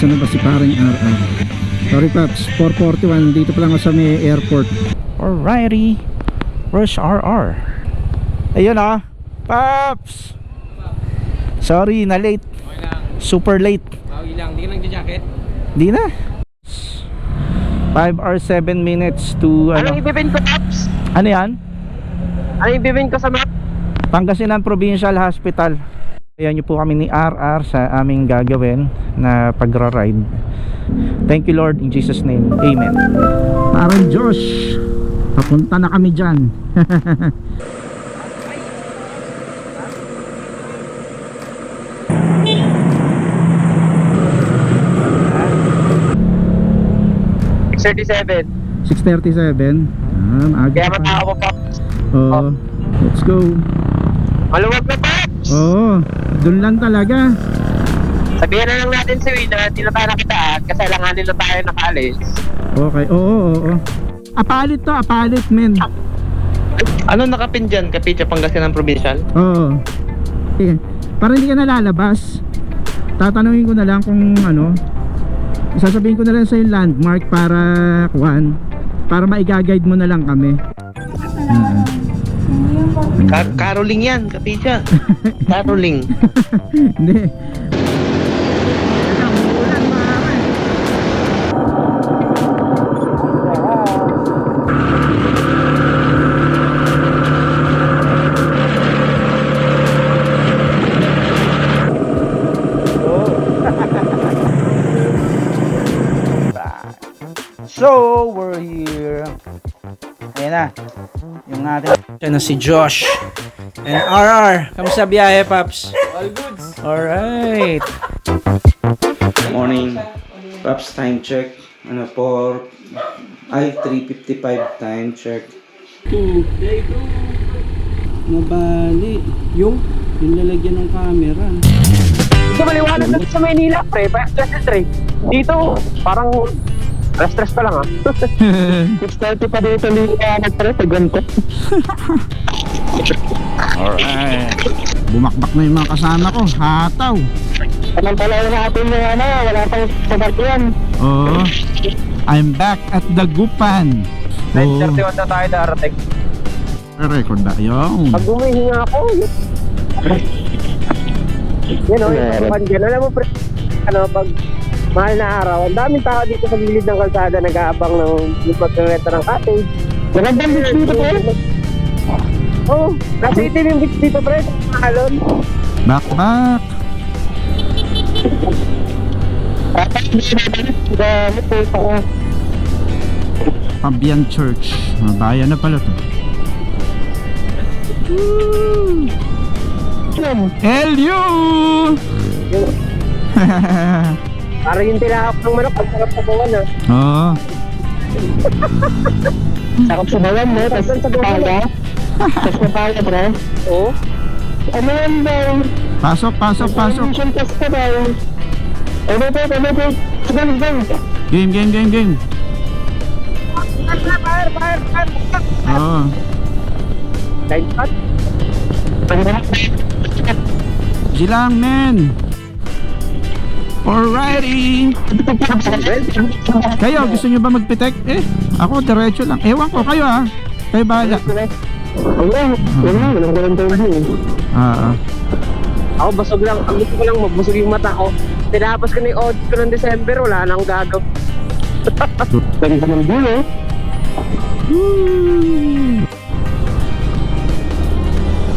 Asa na ba si paring RR? Sorry Paps, 441. Dito pa lang ako sa may airport. Alrighty. Rush RR. Ayun ah, Paps. Sorry, na late. Okay lang. Super late. Okay lang. Hindi ka nag-jacket? Di na. 5 hours 7 minutes to Anong ibibin ko, Pops? Ano yan? Anong ibibin ko sa map? Pangasinan Provincial Hospital. Ayan nyo po kami ni RR sa aming gagawin na pagra-ride. Thank you Lord in Jesus name. Amen. Parang Josh, papunta na kami dyan. $637. 6:37. Kaya matao mo, Pops. Oh, let's go. Maluwag na, Pops. Oo, dun lang talaga. Sabihan na lang natin si Win na hindi na tayo nakitaan kasi alanganin na tayo nakaalis. Okay, oo. Apalit to, apalit men. Ano nakapin dyan? Kapitya Pangasinan Provincial? Oo. Okay. Para hindi ka nalalabas, tatanungin ko na lang kung ano, sasabihin ko na lang sa yung landmark para maigagide mo na lang kami. Caroling yan, Kapitya. Caroling. Hindi. So, we're here. Ayan na. Yung ating... Ito na si Josh. And RR. Kamusta biyahe, Paps? All goods. Alright. Morning. Paps, time check. 3:55 time check. Nabali. Yung lalagyan ng camera. Dito maliwanag na sa Maynila, pre. 5:23. Dito, parang alas 3 pa lang, 6:30 pa dito liwanag, pre. Pagganto. Alright. Bumakbak na yung mga kasama ko. Hataw. Anong pala natin yung wala pang sabagyan. Oo. I'm back at Dagupan. 9:31 na tayo darating. Record na yun. Pag gumihinga ako, yan o, yung pangyan. Alam mo, pre, pag mahal na araw, ang daming tao dito sa gilid ng kalsada nag-aabang ng pagkakita ng cottage. Magandang beach dito, pre. Oo, nasa itim yung beach dito, pre. Mahalon. Back. Pabian Church. Bayan na pala to. LU! Parang yung tinahap ng manok, ang sarap sa bawan, ha? Oo. Sarap sa bawan, no? Tapos sa pala. Tapos sa pala, bro. Oo. Ano yan, bro? Pasok. Test ka, bro. Ano po? Game. Fire. Oo. Line shot. Silang, men. Alrighty. Kayo, gusto nyo ba magpitek? Ako diretso lang. Ewan ko, kayo ha. Kayo bahala. Wala. Walang Ako basog lang. Ang gusto ko lang magbusog yung mata ko. Tinapos ko na yung audit ko ng December. Wala nang gagawin. Ganda ng dulo.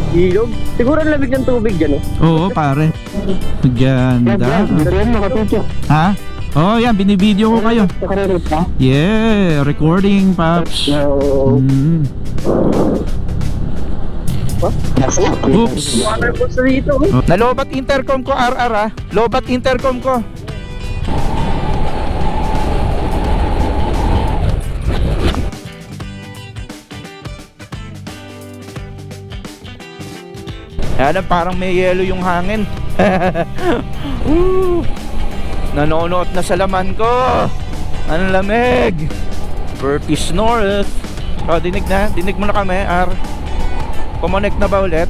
Ilog. Siguro ang lamig ng tubig dyan, Oo, pare. Ganda. Ha? Oh, yan. Binivideo ko kayo. Yeah, recording, Paps. Oops. Waterfalls na dito. Nalobat intercom ko, RR ha. Lobat intercom ko. Ayan, parang may yelo yung hangin. Nanonood na sa laman ko. Ang lamig. Burpees North. O, dinig mo na kami, R. Connect na ba ulit?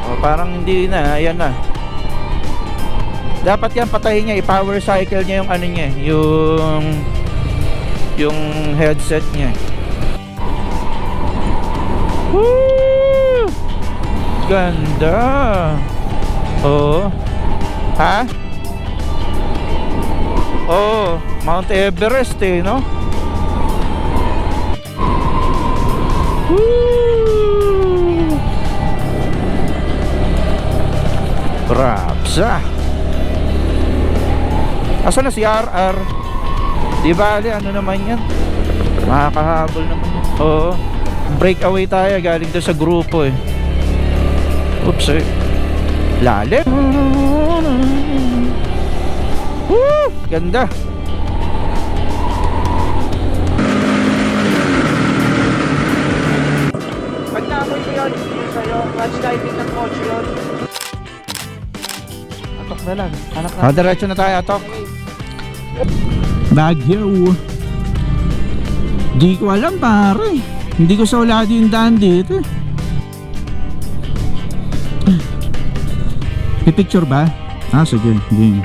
O, parang hindi na, ayan na. Dapat yan patayin niya, i-power cycle niya yung ano niya, yung headset niya. Woo! Ganda. Oh. Ha? Oh, Mount Everest eh, no? Woo! Raps ah. Asa na si RR? Di bali, ano naman yan? Makakahabol naman yan. Oo. Breakaway tayo galing doon sa grupo eh. Oops eh. Lalim. Woo! Ganda. Pag naamoy ko yun, sa'yo, match diving ng kotse yun. Atok na lang. Anak na. Diretso na tayo, Atok. Baguio. Di ko alam pare. Hindi ko saulado yung daan dito. Pipicture ba? Ah, sige. Hindi.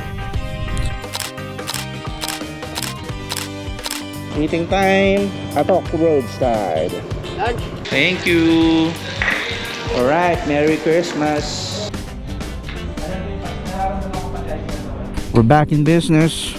Meeting time. Atok roadside. Lunch. Thank you. Alright, Merry Christmas. We're back in business.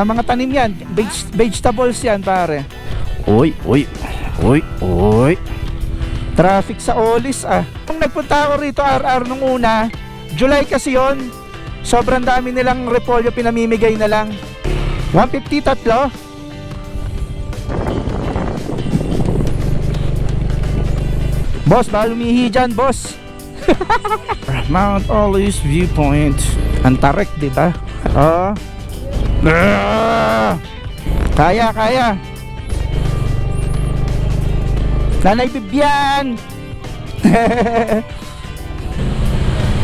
Mga tanim yan, vegetables yan pare. Uy. Traffic sa Olis ah. Nung nagpunta ako rito RR nung una, July kasi yon. Sobrang dami nilang repolyo pinamimigay na lang. 150 tatlo. Boss, baka lumihi dyan, boss. Mount Olis Viewpoint. Antarek, di ba? Oo. Kaya. Nanay Bibian.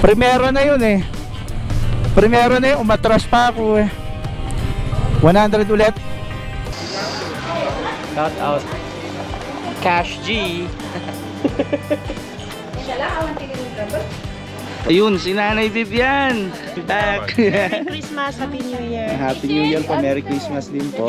Primero na yun eh. Umatras pa ako eh. 100 ulit. Shout out. Cash G. Ayun, si Nanay Bibian. Back. Merry Christmas, Happy New Year. Happy New Year po. Merry Christmas din po.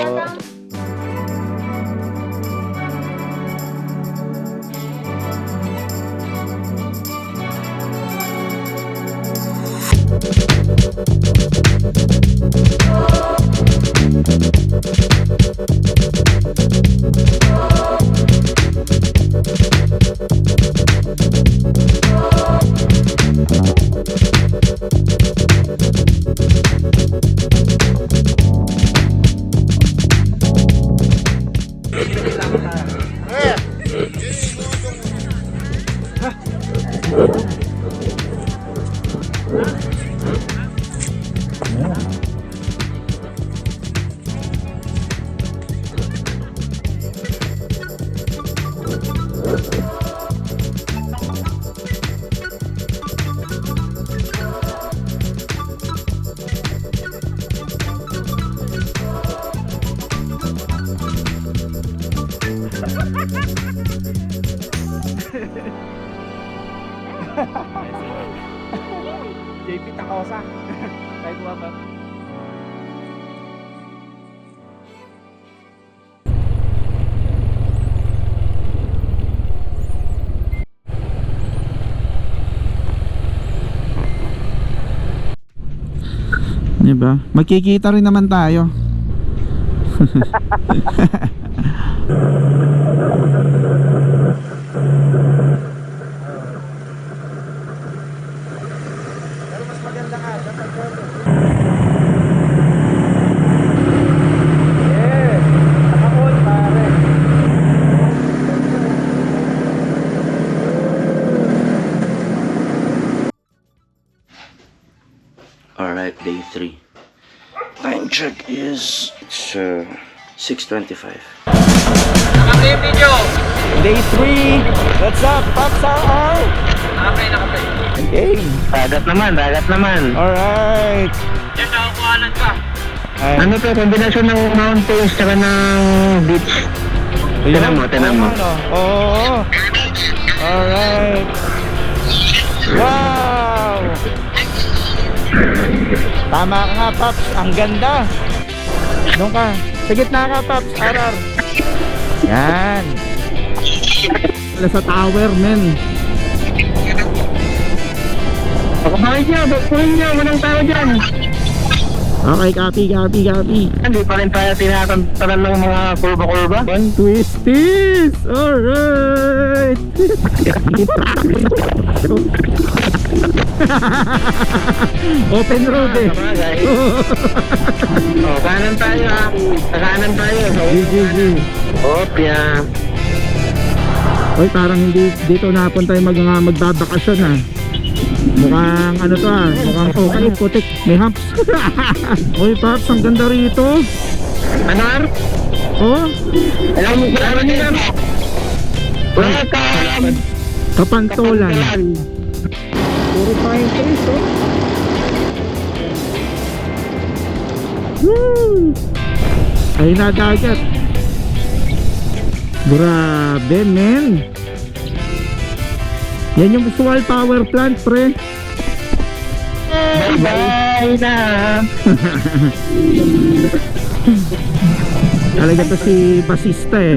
JP Takosa. Tayo bumaba. Diba? Magkikita rin naman tayo. Alright, day 3. Time check is 6:25. Day 3. What's up, Pops RR? Okay. Dagat naman. Alright. Ay, Ano to, kombinasyon ng mountains tsaka ng beach. Tinan mo. Ano? Oo. Alright. Wow! Tama ka nga, Pops. Ang ganda. Doon ka. Sa gitna ka, Pops. RR. Yan. Wala sa tower, men. Bakit niya, walang tao dyan. Okay, copy. Hindi pa rin tayo tinatantanan ng mga kurba-kurba. Twisties! Alright! Open road eh. Kanan tayo ha. Kanan tayo. GG. Opya. Oy, parang hindi dito napunta yung magbabakasyon ha. Mukhang ano to ha. Mukhang okay, putik. May humps. Oy, Pops, ang ganda rito. Anar? Oh, Alam mo nila. Welcome. Kapantolan. Puro pine trees oh. Woo! Ay na dagat. Grabe men. Yan yung visual power plant pre. Bye na. Talaga to si basista eh.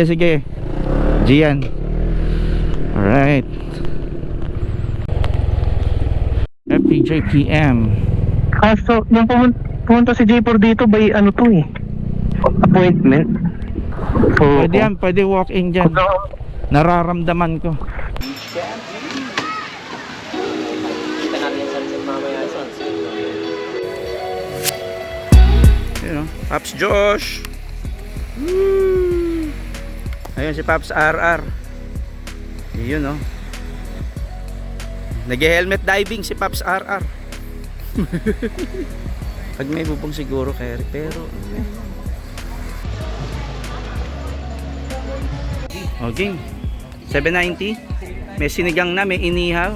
Sige. Gian. Alright. FPJPM. Kaso, nung pumunta si J4 dito, by ano to eh? Appointment. So, Pwede yan, pwede walk-in dyan. Nararamdaman ko. Kita natin yung sunset mamaya. Ayun o, Pops Josh. Woo! Ayun si Pops RR. Yun o. Nag-helmet diving si Pops RR. Pag may bubong siguro kaya pero okay. 790. May sinigang na, may inihaw.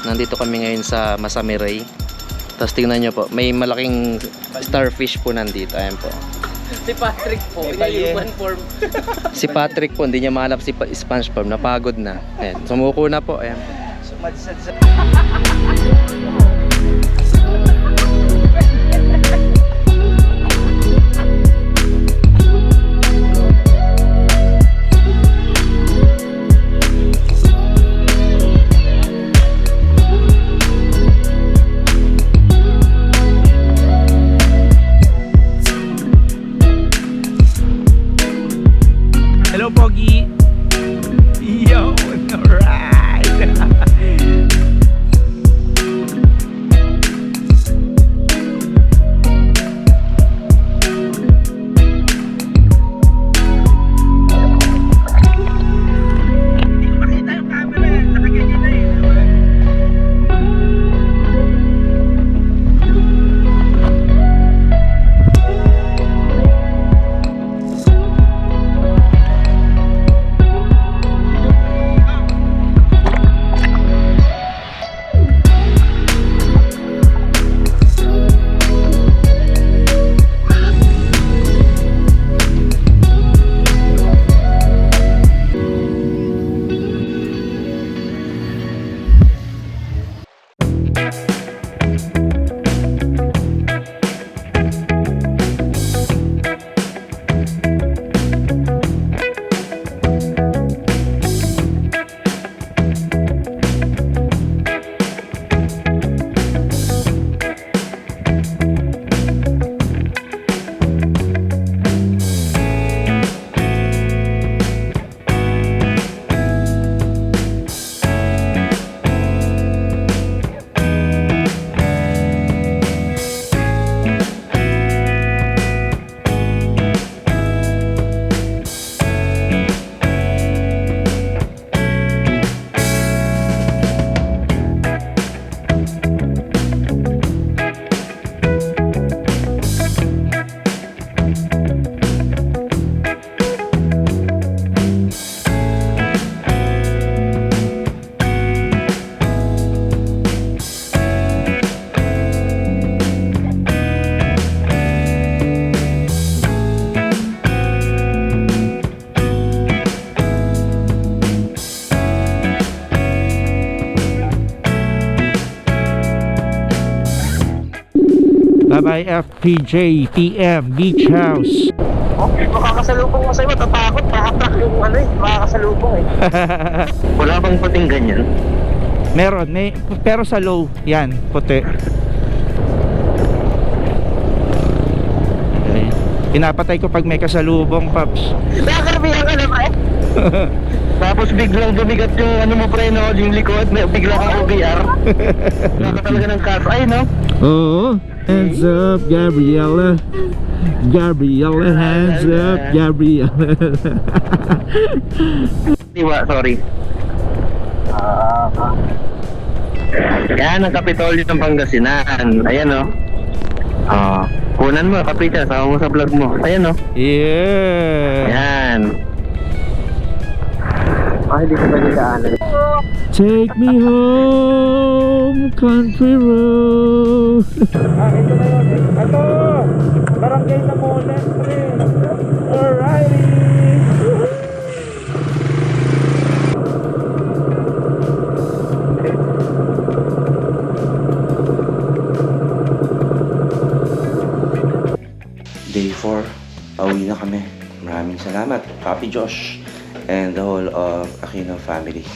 Nandito kami ngayon sa Masamiray. Tapos tingnan nyo po, may malaking starfish po nandito. Ayan po. Si Patrick po, human form. Si Patrick po, hindi niya mahanap si SpongeBob, napagod na. Ayan, sumuko na po. Ayan po. Hello, Pogi. Yo, alright. Bye-bye FPJ, PM, Beach House. Okay, makakasalubong ko sa'yo, matatakot, makatrack yung ano eh, makakasalubong eh. Wala bang puting ganyan? Meron, pero sa low, yan, puti. Okay. Pinapatay ko pag may kasalubong, Paps. Nakakaramihan ka na ba eh? Tapos biglang gumigat yung ano mo pre, no? Yung likod, bigla kang OBR. Naka talaga ng kaso. Ay, no? Oo. Hands up, Gabriela. Gabriela, hands up, Gabriela. Diwa, sorry. Yan ang Kapitolyo ng Pangasinan. Ayan, no? Kunan mo, Kapitya, sama mo sa vlog mo. Ayan, no? Yeah. Ayan. Ah, hindi ko pwede daanan. Take me home, country road. Ito na yun eh. Ito! Barangay na muna. Alright! Day 4, pauwi na kami. Maraming salamat, Papi Josh, and the whole of Aquino family.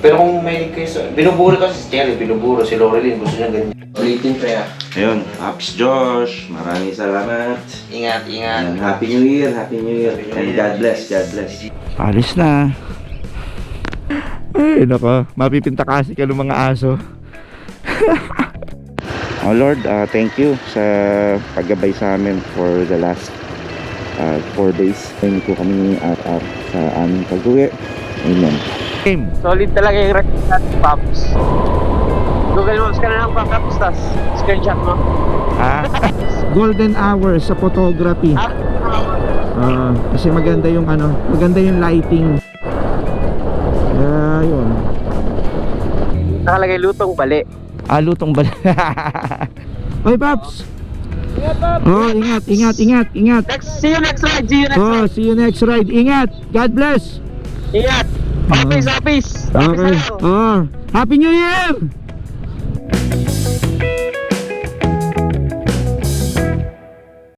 Pero kung may kayo sa... Binuburo kasi si Cherry, binuburo si Laurelyn, gusto niya ganyan. Ulitin pa ya. Ayun, Papi Josh, maraming salamat. Ingat, ingat. And Happy New Year, Happy New Year. And God bless, God bless. Alis na. Ay, nako. Mapipinta kasi ka ng mga aso. Oh Lord, thank you sa paggabay sa amin for the last 4 days. Thank you kami ni RR sa aming pag-uwi. Amen. Solid talaga yung record natin, Paps. Google Maps ka na lang, Paps, tas screenshot mo. Golden hour sa photography. Kasi maganda yung maganda yung lighting. Yun. Nakalagay lutong bali. Lutong bala. Oy, Paps. Oh, ingat, ingat, ingat, ingat. See you next ride, see you next ride. See you next ride. Ingat. God bless. Ingat. Office, office. Okay. Happy New Year.